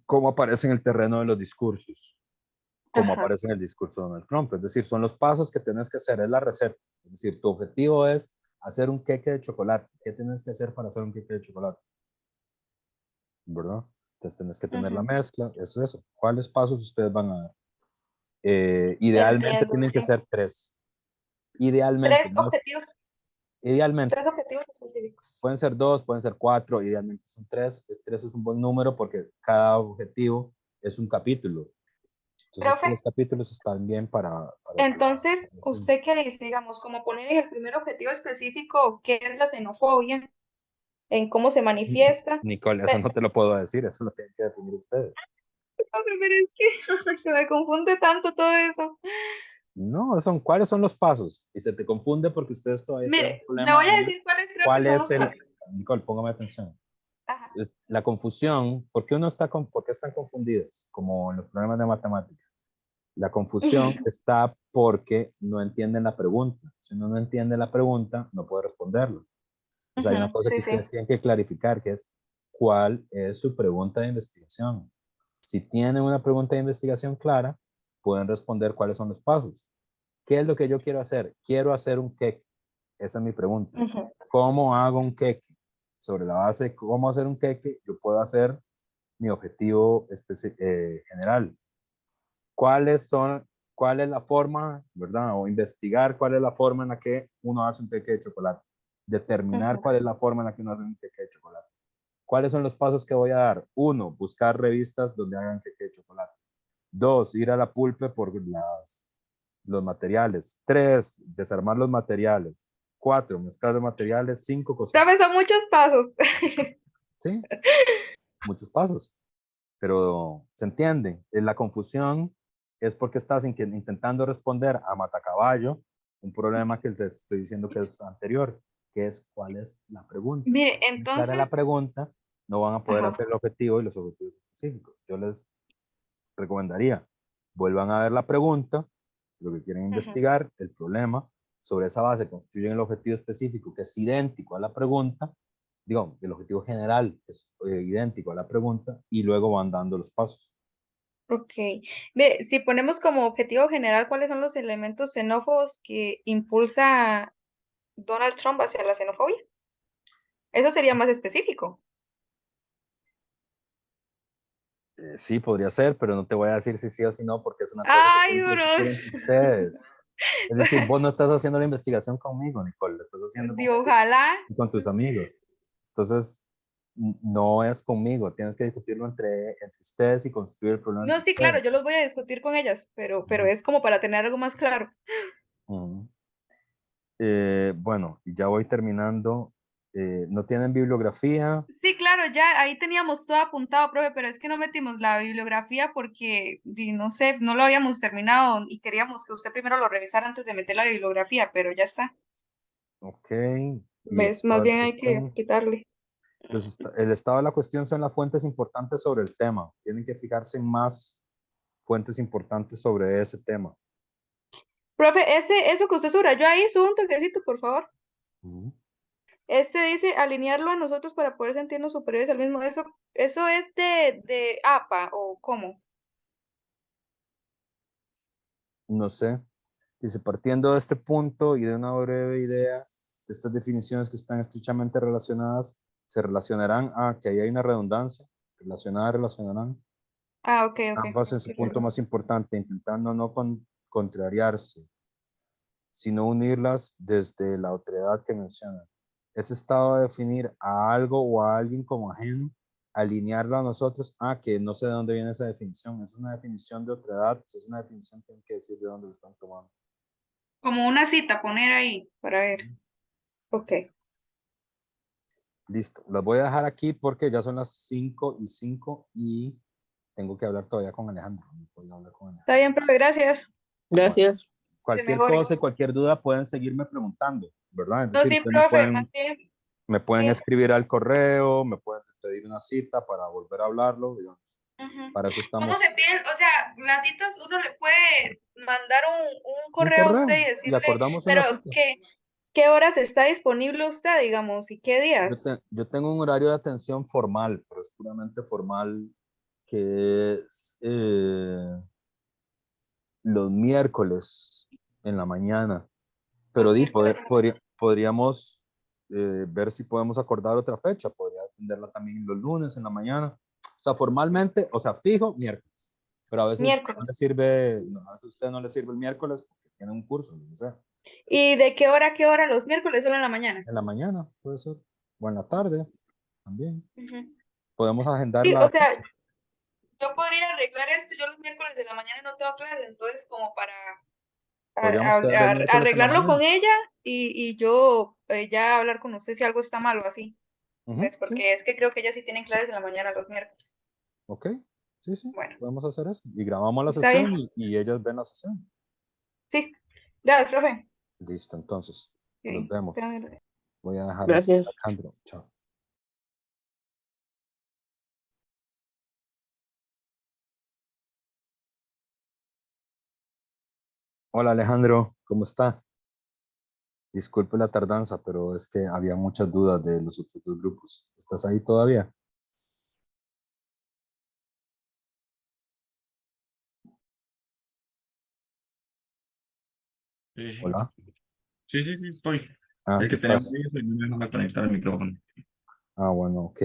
S1: ¿Cómo aparece en el terreno de los discursos? Como
S4: Ajá.
S1: aparece en el discurso de Donald Trump. Es decir, son los pasos que tienes que hacer, es la receta. Es decir, tu objetivo es hacer un queque de chocolate. ¿Qué tienes que hacer para hacer un queque de chocolate? ¿Verdad? Entonces tienes que tener la
S4: Ujú.
S1: mezcla, eso es eso. ¿Cuáles pasos ustedes van a dar? Idealmente
S4: Entiendo,
S1: tienen que
S4: sí.
S1: ser tres. Idealmente,
S4: Tres
S1: no es,
S4: objetivos,
S1: idealmente.
S4: tres objetivos específicos.
S1: Pueden ser dos, pueden ser cuatro, idealmente son tres. Tres es un buen número porque cada objetivo es un capítulo. Entonces,
S4: Profe,
S1: tres capítulos están bien para
S4: entonces, ¿usted qué dice? Digamos, como poner en el primer objetivo específico qué es la xenofobia, en cómo se manifiesta.
S1: Nicole, eso
S4: Pe-
S1: no te lo puedo decir, eso lo tienen que definir ustedes.
S4: Profe, pero es que se me confunde tanto todo eso.
S1: No, ¿cuáles son los pasos? Y se te confunde porque ustedes todavía tienen un
S4: Mire, le
S1: problema
S4: voy a
S1: ahí.
S4: decir cuáles creo que
S1: ¿Cuál
S4: son
S1: es
S4: los
S1: el,
S4: pasos.
S1: Nicole, póngame atención.
S4: Ajá.
S1: La confusión, ¿por qué están confundidos? Como en los problemas de matemática. La confusión está porque no entienden la pregunta. Si uno no entiende la pregunta, no puede responderlo. Entonces hay una
S4: Ujú,
S1: cosa que
S4: sí, sí.
S1: ustedes tienen que clarificar, que es cuál es su pregunta de investigación. Si tienen una pregunta de investigación clara, pueden responder cuáles son los pasos. ¿Qué es lo que yo quiero hacer? Quiero hacer un queque. Esa es mi pregunta.
S4: Ujú,
S1: ¿Cómo hago un queque? Sobre la base de cómo hacer un queque, yo puedo hacer mi objetivo general. ¿Cuáles son, ¿Cuál es la forma, verdad? O investigar cuál es la forma en la que uno hace un queque de chocolate. Determinar
S4: ujú.
S1: cuál es la forma en la que uno hace un queque de chocolate. ¿Cuáles son los pasos que voy a dar? 1, buscar revistas donde hagan queque de chocolate. 2, ir a la pulpe por los materiales. 3, desarmar los materiales. 4, mezclar los materiales. 5, cocinar.
S4: Profe, son muchos pasos.
S1: Sí, muchos pasos. Pero se entiende. La confusión es porque estás intentando responder a matacaballo un problema que te estoy diciendo que es anterior, que es cuál es la pregunta.
S4: Mire,
S1: Si no es clara la
S4: entonces,
S1: pregunta, no van a poder
S4: ajá.
S1: hacer el objetivo y los objetivos específicos. Yo les recomendaría, vuelvan a ver la pregunta, lo que quieren investigar, el problema, sobre esa base construyen el objetivo específico que es idéntico a la pregunta, digo, el objetivo general que es idéntico a la pregunta, y luego van dando los pasos.
S4: Ok. Ve, si ponemos como objetivo general cuáles son los elementos xenófobos que impulsa Donald Trump hacia la xenofobia, eso sería más específico.
S1: Sí, podría ser, pero no te voy a decir si sí o si no, porque es una cosa que
S4: Ay,
S1: tienen que
S4: bro.
S1: discutir entre ustedes. Es decir, vos no estás haciendo la investigación conmigo, Nicole, la estás haciendo
S4: Ojalá.
S1: con tus amigos. Entonces, no es conmigo, tienes que discutirlo entre ustedes y construir el problema
S4: No,
S1: entre
S4: sí, claro, yo
S1: ustedes.
S4: los voy a discutir con ellas, pero
S1: Ujú,
S4: es como para tener algo más claro.
S1: ujú. Bueno, y ya voy terminando. ¿No tienen bibliografía?
S4: Sí, claro, ya ahí teníamos todo apuntado, profe, pero es que no metimos la bibliografía porque, no sé, no lo habíamos terminado y queríamos que usted primero lo revisara antes de meter la bibliografía, pero ya está.
S1: Ok. Y
S4: ¿Ves?
S1: estado
S4: Más
S1: de la
S4: bien hay que
S1: cuestión.
S4: quitarle.
S1: El estado de la cuestión son las fuentes importantes sobre el tema. Tienen que fijarse en más fuentes importantes sobre ese tema.
S4: Profe, eso que usted subrayó ahí, sube un toquecito, por favor.
S1: Ujú.
S4: Este dice alinearlo a nosotros para poder sentirnos superiores al mismo. Eso es de APA, ¿o cómo?
S1: No sé. Dice, partiendo de este punto y de una breve idea de estas definiciones que están estrechamente relacionadas, se relacionarán a que ahí hay una redundancia, relacionarán,
S4: Ah, ok, ok.
S1: ambas en su punto más importante, intentando no contrariarse, sino unirlas desde la otredad que mencionan. Ese estado de definir a algo o a alguien como ajeno, alinearlo a nosotros, que no sé de dónde viene esa definición, es una definición de otredad, si es una definición tienen que decir de dónde lo están tomando.
S4: Como una cita, poner ahí para ver. Ok.
S1: Listo, las voy a dejar aquí porque ya son las 5:05 y tengo que hablar todavía con Alejandro. No puedo hablar con
S4: Está
S1: Alejandro.
S4: bien, profe, gracias.
S1: Bueno,
S5: Gracias.
S4: Se
S1: cualquier
S4: mejore.
S1: cosa y cualquier duda pueden seguirme preguntando, ¿verdad? Es
S4: No,
S1: decir,
S4: sí,
S1: ustedes
S4: profe, más bien.
S1: me pueden
S4: Sí.
S1: escribir al correo, me pueden pedir una cita para volver a hablarlo, digamos.
S4: Ujú.
S1: Para eso
S4: ¿Cómo
S1: estamos.
S4: se piden? O sea, las citas uno le puede mandar un
S1: Un
S4: correo a usted
S1: correo
S4: y
S1: y
S4: decirle,
S1: acordamos una
S4: pero
S1: cita.
S4: ¿qué horas está disponible usted, digamos, y qué días?
S1: Yo tengo un horario de atención formal, pero es puramente formal, que es los miércoles en la mañana. Pero
S4: Los miércoles.
S1: podríamos ver si podemos acordar otra fecha. Podría atenderla también los lunes en la mañana. O sea, formalmente, o sea, fijo miércoles. Pero a veces no le
S4: Miércoles.
S1: sirve, a veces a usted no le sirve el miércoles porque tiene un curso, no sé.
S4: ¿Y de qué hora a qué hora los miércoles? Solo en la mañana.
S1: En la mañana puede ser. O en la tarde también.
S4: Ujú.
S1: Podemos agendar
S4: Sí, o
S1: la
S4: sea,
S1: fecha.
S4: yo podría arreglar esto, yo los miércoles de la mañana no tengo clase, entonces como para
S1: Podríamos quedar el miércoles en la
S4: arreglarlo
S1: mañana.
S4: con ella y yo ya hablar con usted si algo está mal o así. ¿Ves?
S1: Sí.
S4: Porque es que creo que ella sí tienen clases en la mañana los miércoles.
S1: Ok. Sí, sí.
S4: Bueno,
S1: Podemos hacer eso. Y grabamos la
S4: está
S1: sesión
S4: bien.
S1: y ellas ven la sesión.
S4: Sí. Gracias, profe.
S1: Listo, entonces. Nos
S4: Ok,
S1: vemos. Voy a dejar esto.
S5: Gracias.
S1: Alejandro, chao. Hola Alejandro, ¿cómo está? Disculpe la tardanza, pero es que había muchas dudas de los otros dos grupos. ¿Estás ahí todavía?
S6: Sí, sí.
S1: Hola.
S6: Sí, sí, sí, estoy.
S1: Ah,
S6: Es
S1: sí
S6: que tenemos
S1: estás.
S6: eso y no me dejan conectar el micrófono.
S1: Ah, bueno, ok.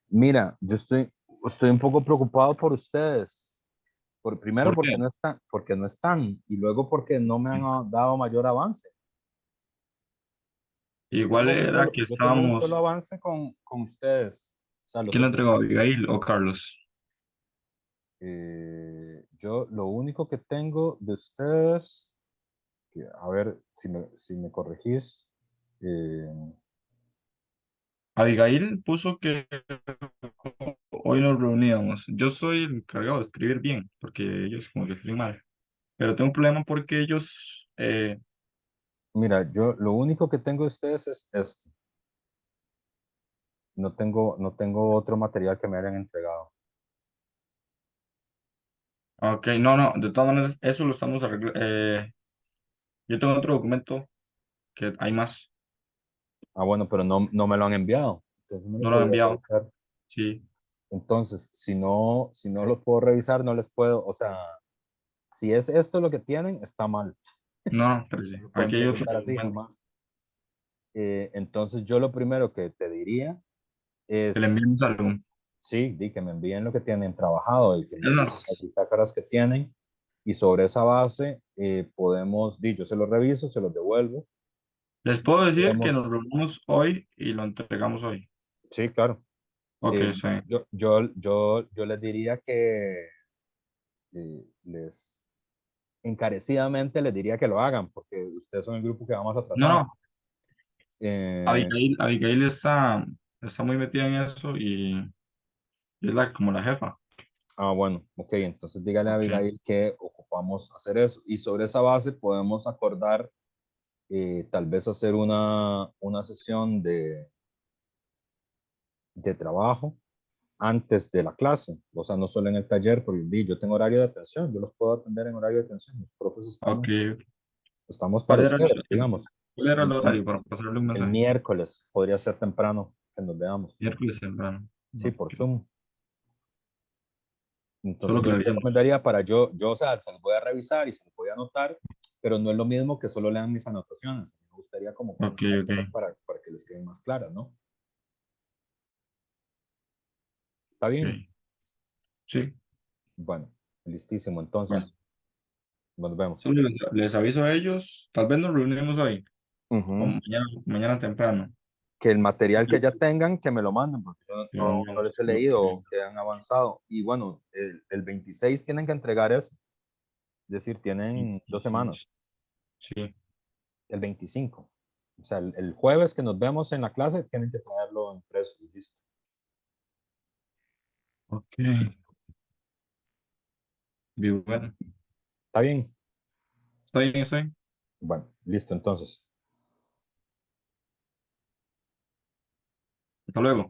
S1: Mira, yo estoy un poco preocupado por ustedes. Primero
S6: ¿Por qué?
S1: porque no están, y luego porque no me han dado mayor avance.
S6: Igual era que
S1: Yo tengo un solo
S6: estábamos,
S1: avance con ustedes. sea, los
S6: ¿Quién lo
S1: otros,
S6: entregó? ¿Abigail o Carlos?
S1: yo lo único que tengo de ustedes, a ver si me corregís,
S6: Abigail puso que hoy nos reuníamos. Yo soy el encargado de escribir bien, porque ellos como que escriben mal. Pero tengo un problema porque ellos,
S1: mira, yo lo único que tengo de ustedes es este. No tengo otro material que me hayan entregado.
S6: ok, no, no, de todas maneras, eso lo estamos arreglando. Yo tengo otro documento que hay más,
S1: Ah, bueno, pero no me lo han enviado. Entonces no lo
S6: no lo he
S1: podría
S6: enviado.
S1: revisar.
S6: Sí,
S1: Entonces, si no lo puedo revisar, no les puedo, o sea, si es esto lo que tienen, está mal.
S6: no, no, pero sí,
S1: No lo pueden
S6: aquí hay otro
S1: presentar así
S6: documento
S1: jamás. Entonces, yo lo primero que te diría
S6: que le
S1: es,
S6: enviamos algo.
S1: sí, di que me envíen lo que tienen trabajado y que me
S6: Es
S1: envíen
S6: más,
S1: las bitácoras que tienen. Y sobre esa base, podemos, di, yo se los reviso, se los devuelvo.
S6: les puedo decir que nos
S1: Podemos,
S6: reunimos hoy y lo entregamos hoy.
S1: sí, claro.
S6: Ok, sí.
S1: Yo les diría que les encarecidamente les diría que lo hagan, porque ustedes son el grupo que va más
S6: No,
S1: atrasado.
S6: no,
S1: Eh,
S6: Abigail está muy metida en eso y es como la jefa.
S1: bueno, ok, entonces dígale a
S6: Ok,
S1: Abigail que ocupamos hacer eso y sobre esa base podemos acordar tal vez hacer una sesión de trabajo antes de la clase, o sea, no solo en el taller, porque yo tengo horario de atención, yo los puedo atender en horario de atención, los profes
S6: ok.
S1: estamos
S6: ¿Cuál
S1: para
S6: era
S1: ustedes, digamos.
S6: cuál era el
S1: El,
S6: horario para pasarle un
S1: el
S6: mensaje?
S1: miércoles podría ser temprano que nos veamos,
S6: Miércoles temprano.
S1: sí, por
S6: Ok,
S1: Zoom. Entonces
S6: solo que
S1: yo
S6: le
S1: les
S6: avisemos.
S1: recomendaría o sea, se los voy a revisar y se los voy a anotar, pero no es lo mismo que solo lean mis anotaciones. Me gustaría como
S6: Ok, ok,
S1: comentárselas para que les queden más claras, ¿no? ¿Está bien?
S6: ok. Sí,
S1: Bueno, listísimo.
S6: bueno.
S1: Entonces, nos vemos.
S6: Solo les aviso a ellos. Tal vez nos reunimos hoy o
S1: Ujú.
S6: mañana temprano.
S1: Que el material que ya tengan, que me lo manden, porque yo no les he
S6: Ok,
S1: leído que han avanzado. Y bueno, el 26 tienen que entregar eso, es decir, tienen 2 semanas,
S6: sí,
S1: el 25. O sea, el jueves que nos vemos en la clase, tienen que traerlo impreso y listo.
S6: ok. Bien, bueno.
S1: ¿Está bien?
S6: Está bien, está bien.
S1: Bueno, listo entonces.
S6: Hasta luego.